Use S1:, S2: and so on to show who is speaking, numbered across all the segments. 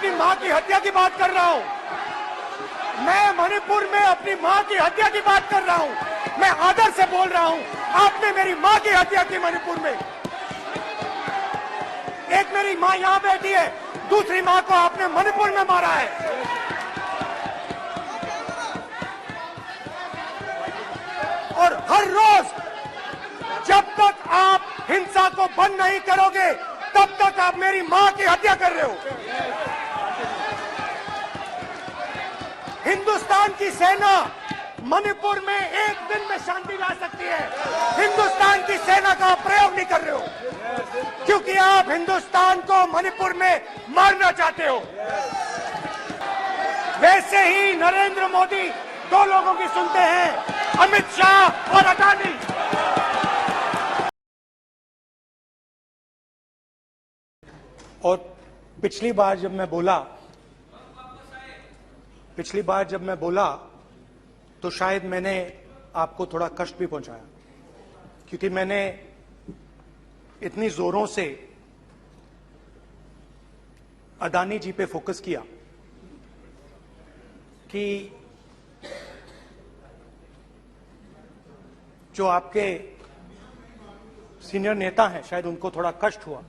S1: अपनी मां की हत्या की बात कर रहा हूं। मैं मणिपुर में अपनी मां की हत्या की बात कर रहा हूं। मैं आदर से बोल रहा हूं, आपने मेरी मां की हत्या की मणिपुर में। एक मेरी मां यहां बैठी है, दूसरी मां को आपने मणिपुर में मारा है। और हर रोज जब तक आप हिंसा को बंद नहीं करोगे, तब तक आप मेरी मां की हत्या कर रहे हो। हिंदुस्तान की सेना मणिपुर में एक दिन में शांति ला सकती है। हिंदुस्तान की सेना का प्रयोग नहीं कर रहे हो, क्योंकि आप हिंदुस्तान को मणिपुर में मारना चाहते हो। वैसे ही नरेंद्र मोदी दो लोगों की सुनते हैं, अमित शाह और अडानी। और पिछली बार जब मैं बोला तो शायद मैंने आपको थोड़ा कष्ट भी पहुंचाया, क्योंकि मैंने इतनी जोरों से अडानी जी पे फोकस किया कि जो आपके सीनियर नेता हैं शायद उनको थोड़ा कष्ट हुआ।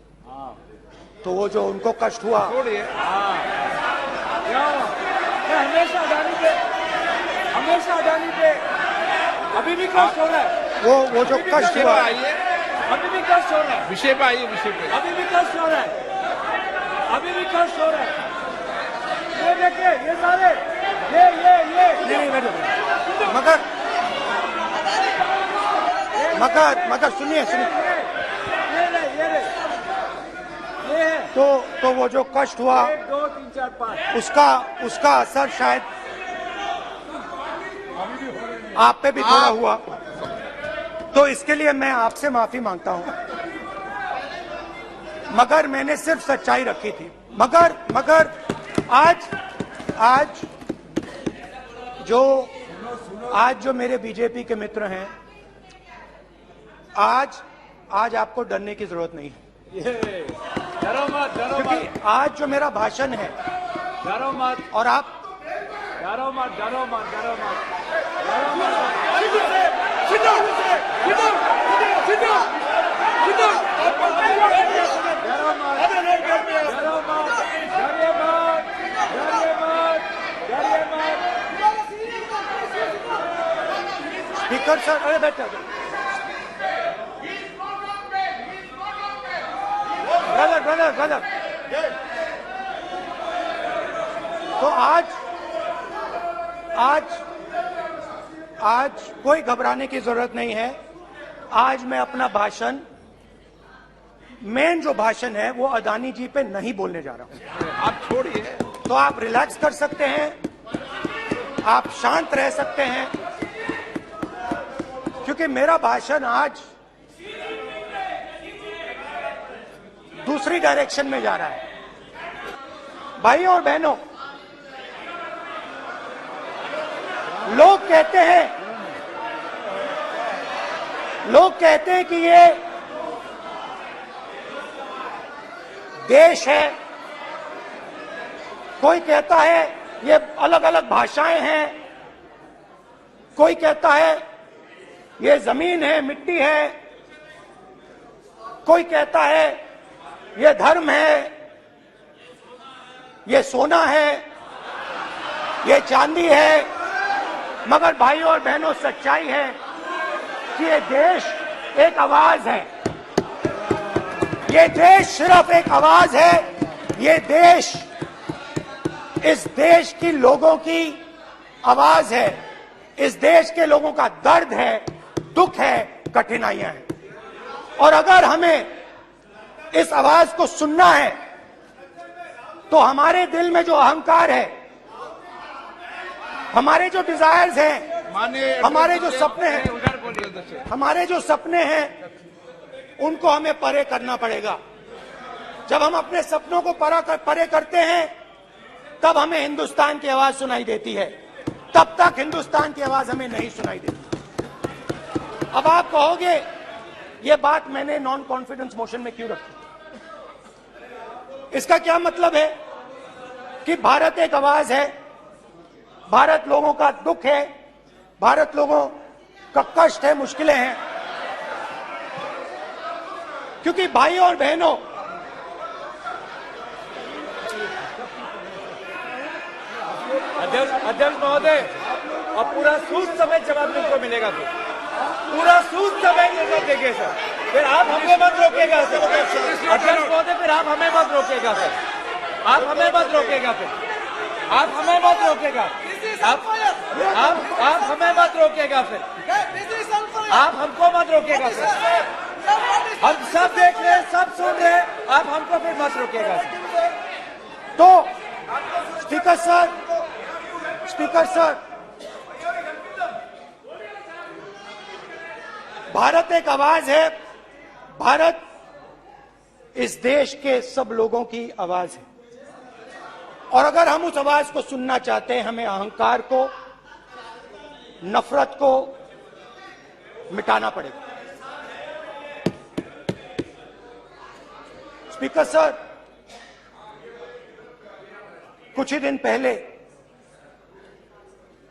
S1: तो वो जो उनको कष्ट हुआ,
S2: हमेशा अडानी पे अभी भी कष्ट हो रहा है।
S1: वो जो कष्ट हुआ,
S2: अभी भी कष्ट हो रहा है।
S3: विषय पे आइए, विषय पे।
S2: अभी भी कष्ट हो रहा है, अभी भी कष्ट हो रहा है। ये देखिए, ये सारे ये
S1: नहीं बैठो, मगर सुनिए तो वो जो कष्ट हुआ,
S2: 1 2 3 4 5
S1: उसका असर शायद आप पे भी थोड़ा हुआ। तो इसके लिए मैं आपसे माफी मांगता हूं, मगर मैंने सिर्फ सच्चाई रखी थी। मगर आज जो मेरे बीजेपी के मित्र हैं, आज आपको डरने की जरूरत नहीं है,
S2: डरो मत,
S1: क्योंकि आज जो मेरा भाषण है,
S2: डरो मत,
S1: और आप
S2: डरो मत।
S1: स्पीकर सर, अरे बैठा ब्रदर। तो आज कोई घबराने की जरूरत नहीं है। आज मैं अपना भाषण, मेन जो भाषण है वो अडानी जी पे नहीं बोलने जा रहा हूं।
S3: आप छोड़िए,
S1: तो आप रिलैक्स कर सकते हैं, आप शांत रह सकते हैं, क्योंकि मेरा भाषण आज दूसरी डायरेक्शन में जा रहा है। भाइयों और बहनों, लोग कहते हैं कि ये देश है, कोई कहता है ये अलग अलग भाषाएं हैं, कोई कहता है ये जमीन है, मिट्टी है, कोई कहता है ये धर्म है, ये सोना है, ये चांदी है। मगर भाइयों और बहनों, सच्चाई है कि ये देश एक आवाज है। ये देश सिर्फ एक आवाज है। ये देश, इस देश की लोगों की आवाज है। इस देश के लोगों का दर्द है, दुख है, कठिनाइयां हैं। और अगर हमें इस आवाज को सुनना है तो हमारे दिल में जो अहंकार है, हमारे जो डिजायर्स हैं, हमारे जो सपने हैं, उनको हमें परे करना पड़ेगा। जब हम अपने सपनों को परे करते हैं, तब हमें हिंदुस्तान की आवाज सुनाई देती है। तब तक हिंदुस्तान की आवाज हमें नहीं सुनाई देती। अब आप कहोगे ये बात मैंने नॉन कॉन्फिडेंस मोशन में क्यों रखी? इसका क्या मतलब है? कि भारत एक आवाज है, भारत लोगों का दुख है, भारत लोगों का कष्ट है, मुश्किलें हैं। क्योंकि भाई और बहनों,
S2: अध्यक्ष महोदय, अब पूरा सूद समय जवाब तुमको मिलेगा, फिर पूरा सूद समय जवाब देंगे सर, फिर आप हमें मत रोकेगा सर। अध्यक्ष महोदय, फिर आप हमें मत रोकेगा सर, आप हमें मत रोकेगा, फिर आप हमें मत रोकेगा, आप हमें मत रोकेगा, फिर आप हमको मत रोकेगा सर। हम सब देख रहे हैं, सब सुन रहे हैं, आप हमको फिर मत रोकेगा सर।
S1: तो स्पीकर सर, भारत एक आवाज है, भारत इस देश के सब लोगों की आवाज है, और अगर हम उस आवाज को सुनना चाहते हैं, हमें अहंकार को, नफरत को मिटाना पड़ेगा। स्पीकर सर, कुछ ही दिन पहले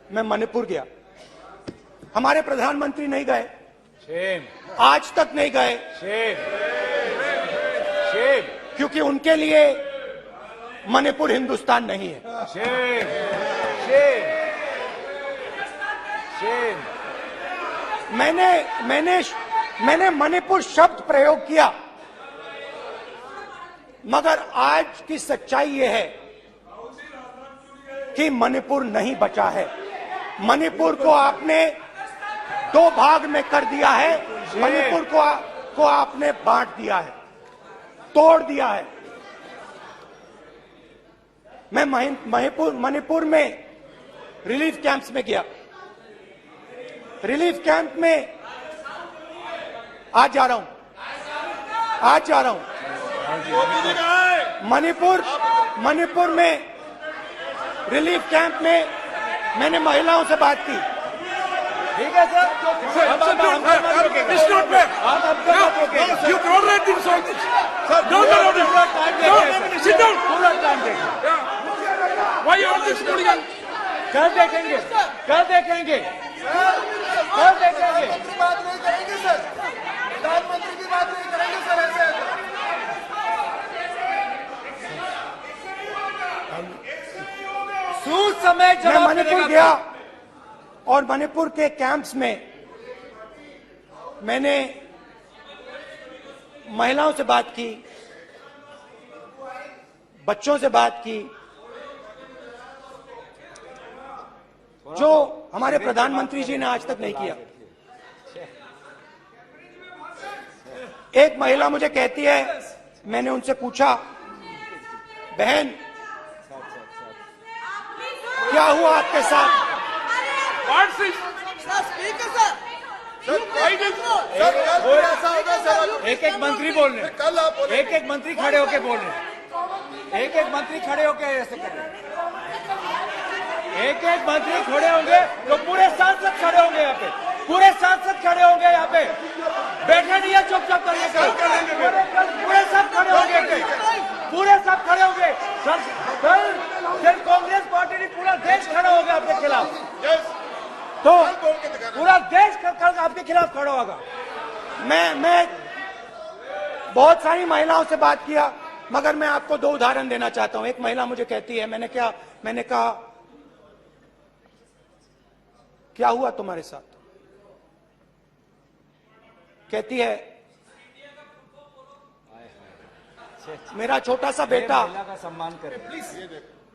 S1: मैं मणिपुर गया, हमारे प्रधानमंत्री नहीं गए, आज तक नहीं गए, क्योंकि उनके लिए मणिपुर हिंदुस्तान नहीं है। मैंने मणिपुर शब्द प्रयोग किया, मगर आज की सच्चाई यह है कि मणिपुर नहीं बचा है। मणिपुर को आपने दो भाग में कर दिया है, मणिपुर को आपने बांट दिया है, तोड़ दिया है। मैं मणिपुर में रिलीफ कैंप्स में गया, रिलीफ कैंप में आज जा रहा हूं, मणिपुर में रिलीफ कैंप में मैंने महिलाओं से बात की।
S2: ठीक है sir,
S3: You tolerate this all this.
S2: Sir
S3: Don't allow this.
S2: Time
S3: Sit down.
S2: पूरा टाइम देखें।
S3: Yeah. Why you are this hooligan?
S2: कल देखेंगे, कल देखेंगे, कल देखेंगे।
S4: बात नहीं करेंगे सर, प्रधानमंत्री की बात नहीं करेंगे सर ऐसे।
S2: सूद समय
S1: मैं
S2: जवाब
S1: मणिपुर गया और मणिपुर के कैंप्स में मैंने महिलाओं से बात की, बच्चों से बात की, जो हमारे प्रधानमंत्री जी ने आज तक नहीं किया। एक महिला मुझे कहती है, मैंने उनसे पूछा, बहन क्या हुआ आपके साथ?
S3: What's this?
S4: स्पीकर सर,
S2: एक एक मंत्री बोल रहे हैं,
S4: कल आप बोले
S2: एक एक मंत्री खड़े होके बोल रहे हैं, एक एक मंत्री खड़े होके ऐसे कर रहे हैं, एक एक मंत्री खड़े होंगे तो पूरे सांसद खड़े होंगे यहाँ पे, पूरे सांसद खड़े होंगे यहाँ पे, बैठे नहीं है चुपचाप करने का, पूरे सब खड़े होंगे, पूरे सब खड़े होंगे। कल कांग्रेस पार्टी ने पूरा देश खड़ा होगा आपके खिलाफ, तो पूरा देश कल आपके खिलाफ खड़ा होगा।
S1: मैं बहुत सारी महिलाओं से बात किया, मगर मैं आपको दो उदाहरण देना चाहता हूं। एक महिला मुझे कहती है, मैंने कहा क्या हुआ तुम्हारे साथ? कहती है, मेरा छोटा सा बेटा,
S2: महिला का सम्मान करें प्लीज,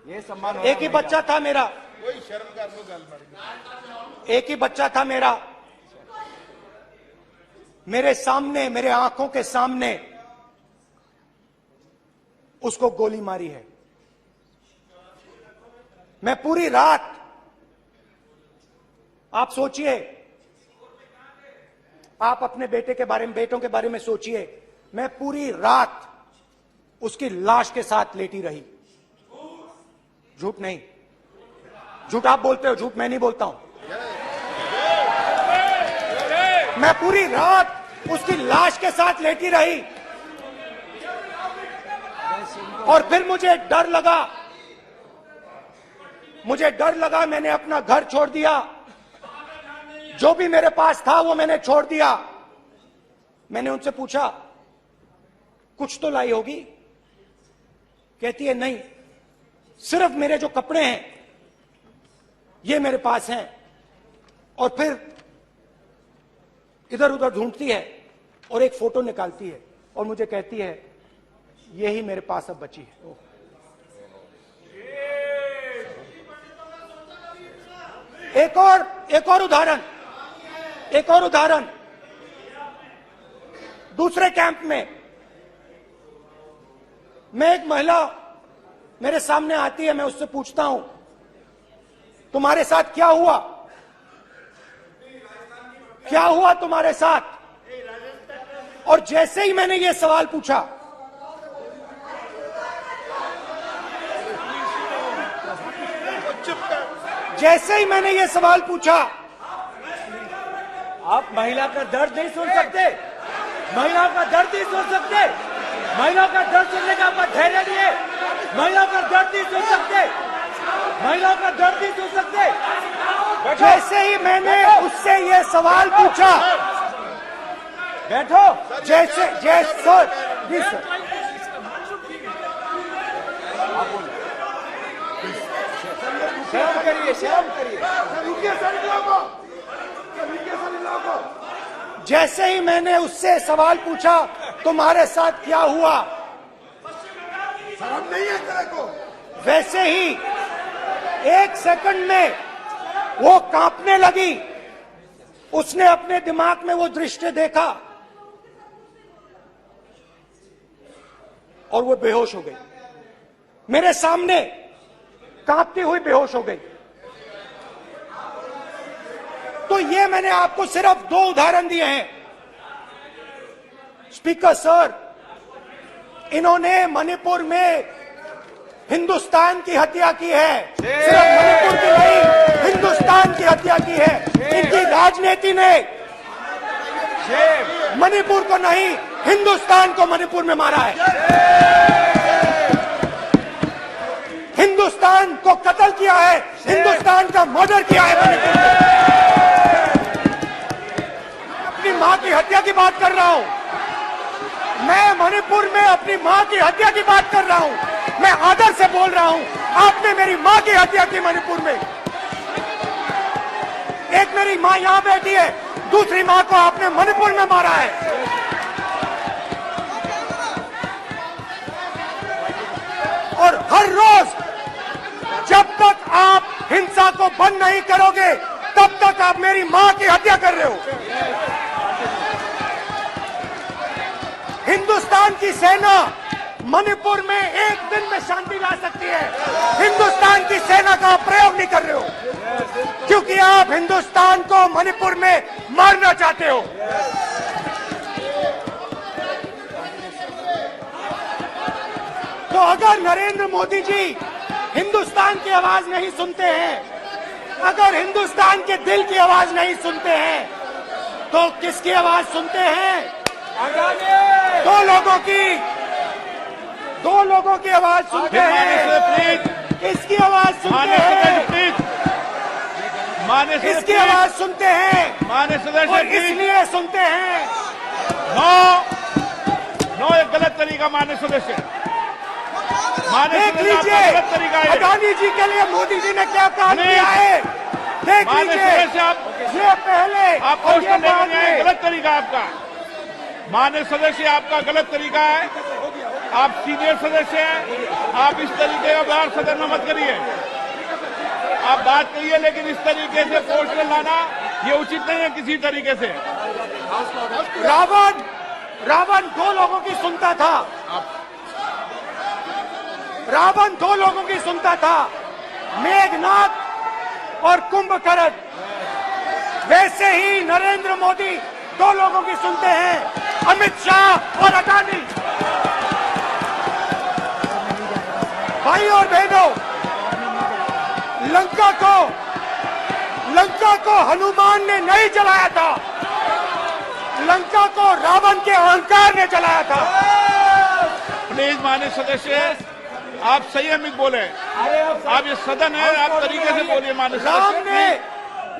S2: ये सम्मान
S1: एक ही बच्चा था मेरा,
S4: कोई शर्म कर लो गल
S1: एक ही बच्चा था मेरा, मेरे सामने, मेरे आंखों के सामने उसको गोली मारी है। मैं पूरी रात, आप सोचिए, आप अपने बेटों के बारे में सोचिए, मैं पूरी रात उसकी लाश के साथ लेटी रही। झूठ नहीं, झूठ आप बोलते हो, झूठ मैं नहीं बोलता हूं। मैं पूरी रात उसकी लाश के साथ लेटी रही और फिर मुझे डर लगा मुझे डर लगा, मैंने अपना घर छोड़ दिया, जो भी मेरे पास था वो मैंने छोड़ दिया। मैंने उनसे पूछा कुछ तो लाई होगी? कहती है नहीं, सिर्फ मेरे जो कपड़े हैं ये मेरे पास हैं। और फिर इधर उधर ढूंढती है और एक फोटो निकालती है और मुझे कहती है यही मेरे पास अब बची है। एक और उदाहरण, दूसरे कैंप में मैं, एक महिला मेरे सामने आती है, मैं उससे पूछता हूं तुम्हारे साथ क्या हुआ, क्या हुआ तुम्हारे साथ? और जैसे ही मैंने ये सवाल पूछा, जैसे ही मैंने ये सवाल पूछा,
S2: आप महिला का दर्द नहीं सुन सकते, महिला का दर्द नहीं सुन सकते, महिला का दर्द सुनने का आपका धैर्य नहीं है, महिला का दर्द नहीं सुन सकते, महिला का दर्द नहीं सुन सकते।
S1: जैसे ही मैंने उससे ये सवाल पूछा,
S2: बैठो,
S1: जैसे सर, जी सर,
S2: शर्म करिए, शर्म करिए।
S1: जैसे ही मैंने उससे सवाल पूछा तुम्हारे साथ क्या हुआ,
S4: शर्म नहीं है तेरे को?
S1: वैसे ही एक सेकंड में वो कांपने लगी। उसने अपने दिमाग में वो दृश्य देखा और वो बेहोश हो गई, मेरे सामने कांपती हुई बेहोश हो गई। तो ये मैंने आपको सिर्फ 2 उदाहरण दिए हैं। स्पीकर सर, इन्होंने मणिपुर में हिंदुस्तान की हत्या की है, सिर्फ मणिपुर की नहीं, हिंदुस्तान की हत्या की है। इनकी राजनीति ने मणिपुर को नहीं, हिंदुस्तान को मणिपुर में मारा है, हिंदुस्तान को कत्ल किया है, हिंदुस्तान का मर्डर किया है मणिपुर में। अपनी मां की हत्या की बात कर रहा हूं मैं, मणिपुर में अपनी मां की हत्या की बात कर रहा हूं मैं, आदर से बोल रहा हूं। आपने मेरी मां की हत्या की मणिपुर में। एक मेरी मां यहां बैठी है, दूसरी मां को आपने मणिपुर में मारा है। और हर रोज जब तक आप हिंसा को बंद नहीं करोगे तब तक आप मेरी मां की हत्या कर रहे हो। हिंदुस्तान की सेना मणिपुर में एक दिन में शांति ला सकती है, हिंदुस्तान की सेना का आप प्रयोग नहीं कर रहे हो, क्योंकि आप हिंदुस्तान को मणिपुर में मारना चाहते हो। तो अगर नरेंद्र मोदी जी हिंदुस्तान की आवाज नहीं सुनते हैं, अगर हिंदुस्तान के दिल की आवाज नहीं सुनते हैं, तो किसकी आवाज सुनते हैं? दो लोगों की आवाज सुनते हैं। किसकी आवाज सुनते हैं? किसकी आवाज सुनते हैं? और इसलिए सुनते हैं।
S3: नो, एक गलत तरीका माननीय सदस्य,
S1: देख लीजिए अडानी जी के लिए मोदी जी ने क्या काम किया है, देख लीजिए। ये पहले
S3: आपको उसको लेकर आए, गलत तरीका आपका माननीय सदस्य, आपका गलत तरीका है। आप सीनियर सदस्य हैं, आप इस तरीके का व्यवहार सदन में मत करिए। आप बात करिए, लेकिन इस तरीके से पोस्टर लाना ये उचित नहीं है किसी तरीके से।
S1: रावण 2 लोगों की सुनता था, रावण 2 लोगों की सुनता था, मेघनाथ और कुंभकर्ण। वैसे ही नरेंद्र मोदी 2 लोगों की सुनते हैं, अमित शाह और अडानी। भाई और बहनों, लंका को हनुमान ने नहीं जलाया था, लंका को रावण के अहंकार ने जलाया था।
S3: प्लीज माननीय सदस्य, आप संयमित बोले। आप ये सदन है, आप तरीके से बोलिए माननीय
S1: राम
S3: सदस्य।
S1: ने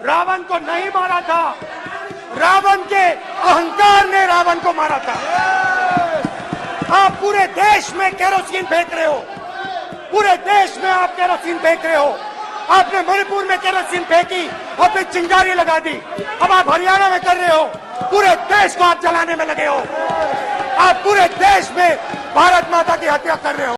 S1: रावण को नहीं मारा था, रावण के अहंकार ने रावण को मारा था। आप पूरे देश में केरोसिन फेंक रहे हो, पूरे देश में आप केरोसिन फेंक रहे हो। आपने मणिपुर में केरोसिन फेंकी और फिर चिंगारी लगा दी। अब आप हरियाणा में कर रहे हो, पूरे देश को आप जलाने में लगे हो। आप पूरे देश में भारत माता की हत्या कर रहे हो।